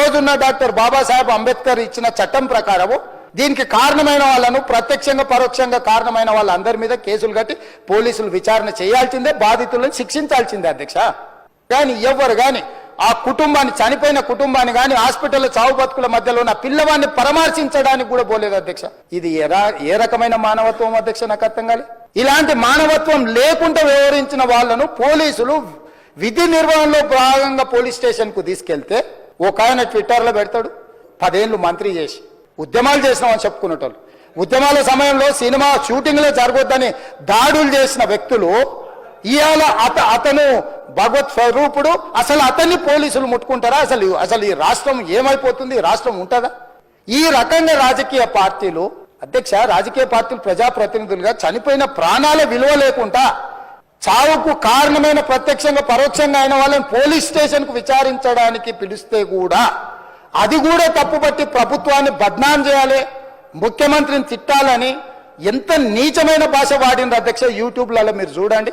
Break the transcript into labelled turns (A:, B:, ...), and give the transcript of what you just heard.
A: రోజున్న డాక్టర్ బాబాసాహెబ్ అంబేద్కర్ ఇచ్చిన చట్టం ప్రకారము దీనికి కారణమైన వాళ్ళను ప్రత్యక్షంగా పరోక్షంగా కారణమైన వాళ్ళందరి మీద కేసులు కట్టి పోలీసులు విచారణ చేయాల్సిందే, బాధితులను శిక్షించాల్సిందే అధ్యక్ష. కానీ ఎవరు కానీ ఆ కుటుంబాన్ని, చనిపోయిన కుటుంబాన్ని కానీ హాస్పిటల్లో చావు బతుకుల మధ్యలో ఉన్న పిల్లవాడిని పరామర్శించడానికి కూడా పోలేదు అధ్యక్ష. ఇది ఏ రకమైన మానవత్వం అధ్యక్ష? నాకు అర్థం కాలే. ఇలాంటి మానవత్వం లేకుండా వ్యవహరించిన వాళ్ళను పోలీసులు విధి నిర్వహణలో భాగంగా పోలీస్ స్టేషన్ కు తీసుకెళ్తే ఒక ఆయన ట్విట్టర్లో పెడతాడు, 10 ఏళ్ళు మంత్రి చేసి ఉద్యమాలు చేసినామని చెప్పుకునేటోళ్ళు, ఉద్యమాల సమయంలో సినిమా షూటింగ్లో జరగొద్దని దాడులు చేసిన వ్యక్తులు ఇవాళ అతను భగవత్ స్వరూపుడు, అసలు అతన్ని పోలీసులు ముట్టుకుంటారా? అసలు ఈ రాష్ట్రం ఏమైపోతుంది? రాష్ట్రం ఉంటుందా? ఈ రకంగా రాజకీయ పార్టీలు అధ్యక్ష, రాజకీయ పార్టీలు ప్రజాప్రతినిధులుగా చనిపోయిన ప్రాణాల విలువ లేకుండా చావుకు కారణమైన ప్రత్యక్షంగా పరోక్షంగా అయిన వాళ్ళని పోలీస్ స్టేషన్ కు విచారించడానికి పిలిస్తే కూడా అది కూడా తప్పుపట్టి ప్రభుత్వాన్ని బద్నాం చేయాలి, ముఖ్యమంత్రిని తిట్టాలని ఎంత నీచమైన భాష వాడింది అధ్యక్ష. యూట్యూబ్లలో మీరు చూడండి.